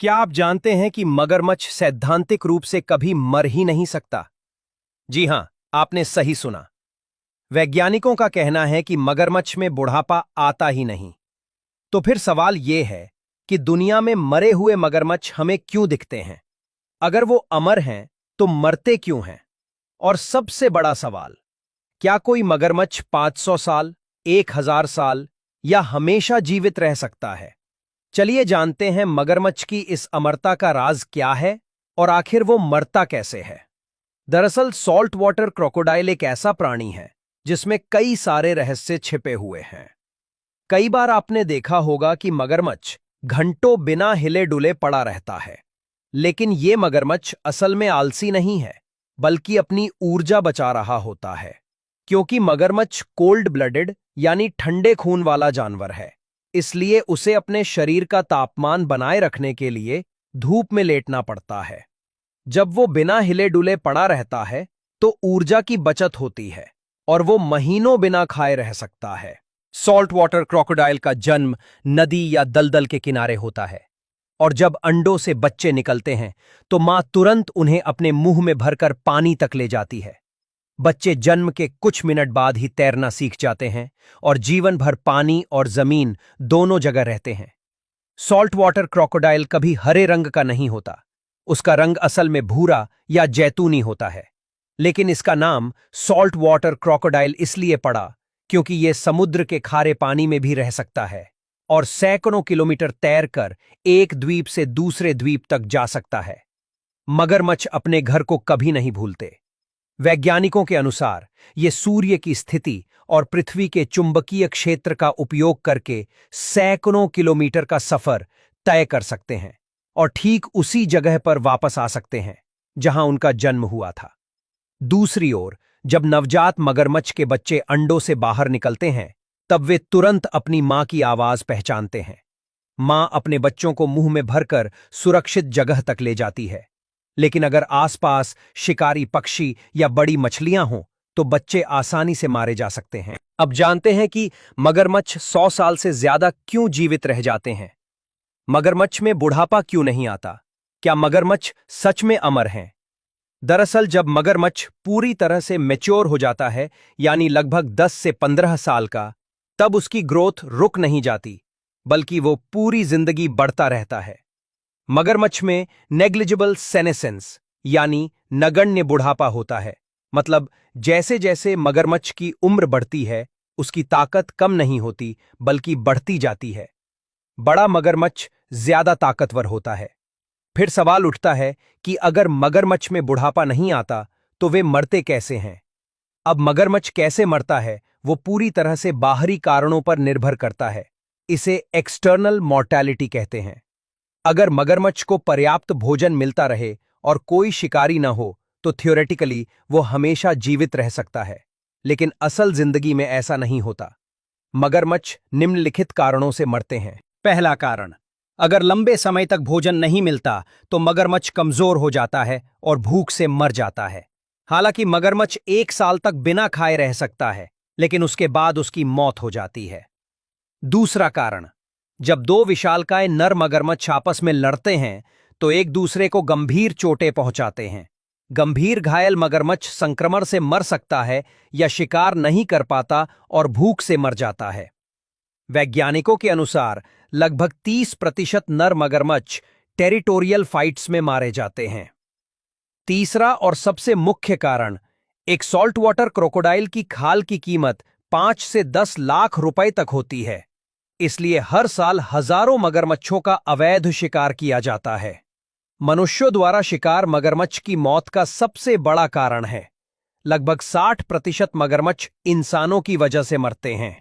क्या आप जानते हैं कि मगरमच्छ सैद्धांतिक रूप से कभी मर ही नहीं सकता? जी हां, आपने सही सुना। वैज्ञानिकों का कहना है कि मगरमच्छ में बुढ़ापा आता ही नहीं। तो फिर सवाल यह है कि दुनिया में मरे हुए मगरमच्छ हमें क्यों दिखते हैं? अगर वो अमर हैं, तो मरते क्यों हैं? और सबसे बड़ा सवाल, क्या कोई मगरमच्छ 500 साल, 1000 साल या हमेशा जीवित रह सकता है? चलिए जानते हैं मगरमच्छ की इस अमरता का राज क्या है और आखिर वो मरता कैसे है। दरअसल सॉल्ट वाटर क्रोकोडाइल एक ऐसा प्राणी है जिसमें कई सारे रहस्य छिपे हुए हैं। कई बार आपने देखा होगा कि मगरमच्छ घंटों बिना हिले डुले पड़ा रहता है, लेकिन ये मगरमच्छ असल में आलसी नहीं है, बल्कि अपनी ऊर्जा बचा रहा होता है। क्योंकि मगरमच्छ कोल्ड ब्लडेड यानी ठंडे खून वाला जानवर है, इसलिए उसे अपने शरीर का तापमान बनाए रखने के लिए धूप में लेटना पड़ता है। जब वो बिना हिले डुले पड़ा रहता है, तो ऊर्जा की बचत होती है और वो महीनों बिना खाए रह सकता है। सॉल्ट वाटर क्रोकोडाइल का जन्म नदी या दलदल के किनारे होता है, और जब अंडों से बच्चे निकलते हैं, तो मां तुरंत उन्हें अपने मुंह में भरकर पानी तक ले जाती है। बच्चे जन्म के कुछ मिनट बाद ही तैरना सीख जाते हैं और जीवन भर पानी और जमीन दोनों जगह रहते हैं। सॉल्ट वाटर क्रोकोडाइल कभी हरे रंग का नहीं होता, उसका रंग असल में भूरा या जैतूनी होता है। लेकिन इसका नाम सॉल्ट वाटर क्रोकोडाइल इसलिए पड़ा क्योंकि यह समुद्र के खारे पानी में भी रह सकता है और सैकड़ों किलोमीटर तैरकर एक द्वीप से दूसरे द्वीप तक जा सकता है। मगरमच्छ अपने घर को कभी नहीं भूलते। वैज्ञानिकों के अनुसार ये सूर्य की स्थिति और पृथ्वी के चुंबकीय क्षेत्र का उपयोग करके सैकड़ों किलोमीटर का सफर तय कर सकते हैं और ठीक उसी जगह पर वापस आ सकते हैं जहां उनका जन्म हुआ था। दूसरी ओर, जब नवजात मगरमच्छ के बच्चे अंडों से बाहर निकलते हैं, तब वे तुरंत अपनी मां की आवाज पहचानते हैं। मां अपने बच्चों को मुंह में भरकर सुरक्षित जगह तक ले जाती है। लेकिन अगर आसपास शिकारी पक्षी या बड़ी मछलियां हों, तो बच्चे आसानी से मारे जा सकते हैं। अब जानते हैं कि मगरमच्छ 100 साल से ज्यादा क्यों जीवित रह जाते हैं। मगरमच्छ में बुढ़ापा क्यों नहीं आता? क्या मगरमच्छ सच में अमर हैं? दरअसल जब मगरमच्छ पूरी तरह से मैच्योर हो जाता है, यानी लगभग 10 से 15 साल का, तब उसकी ग्रोथ रुक नहीं जाती, बल्कि वो पूरी जिंदगी बढ़ता रहता है। मगरमच्छ में नेग्लिजिबल सेनेसेंस यानी नगण्य बुढ़ापा होता है। मतलब जैसे जैसे मगरमच्छ की उम्र बढ़ती है, उसकी ताकत कम नहीं होती, बल्कि बढ़ती जाती है। बड़ा मगरमच्छ ज्यादा ताकतवर होता है। फिर सवाल उठता है कि अगर मगरमच्छ में बुढ़ापा नहीं आता, तो वे मरते कैसे हैं? अब मगरमच्छ कैसे मरता है, वो पूरी तरह से बाहरी कारणों पर निर्भर करता है। इसे एक्सटर्नल मॉर्टैलिटी कहते हैं। अगर मगरमच्छ को पर्याप्त भोजन मिलता रहे और कोई शिकारी न हो, तो थ्योरेटिकली वो हमेशा जीवित रह सकता है। लेकिन असल जिंदगी में ऐसा नहीं होता। मगरमच्छ निम्नलिखित कारणों से मरते हैं। पहला कारण, अगर लंबे समय तक भोजन नहीं मिलता, तो मगरमच्छ कमजोर हो जाता है और भूख से मर जाता है। हालांकि मगरमच्छ 1 साल तक बिना खाए रह सकता है, लेकिन उसके बाद उसकी मौत हो जाती है। दूसरा कारण, जब दो विशालकाय नर मगरमच्छ आपस में लड़ते हैं, तो एक दूसरे को गंभीर चोटें पहुंचाते हैं। गंभीर घायल मगरमच्छ संक्रमण से मर सकता है या शिकार नहीं कर पाता और भूख से मर जाता है। वैज्ञानिकों के अनुसार लगभग 30% नर मगरमच्छ टेरिटोरियल फाइट्स में मारे जाते हैं। तीसरा और सबसे मुख्य कारण, एक सॉल्ट वाटर क्रोकोडाइल की खाल की कीमत 5 से 10 लाख रुपए तक होती है। इसलिए हर साल हजारों मगरमच्छों का अवैध शिकार किया जाता है। मनुष्यों द्वारा शिकार मगरमच्छ की मौत का सबसे बड़ा कारण है। लगभग 60% मगरमच्छ इंसानों की वजह से मरते हैं।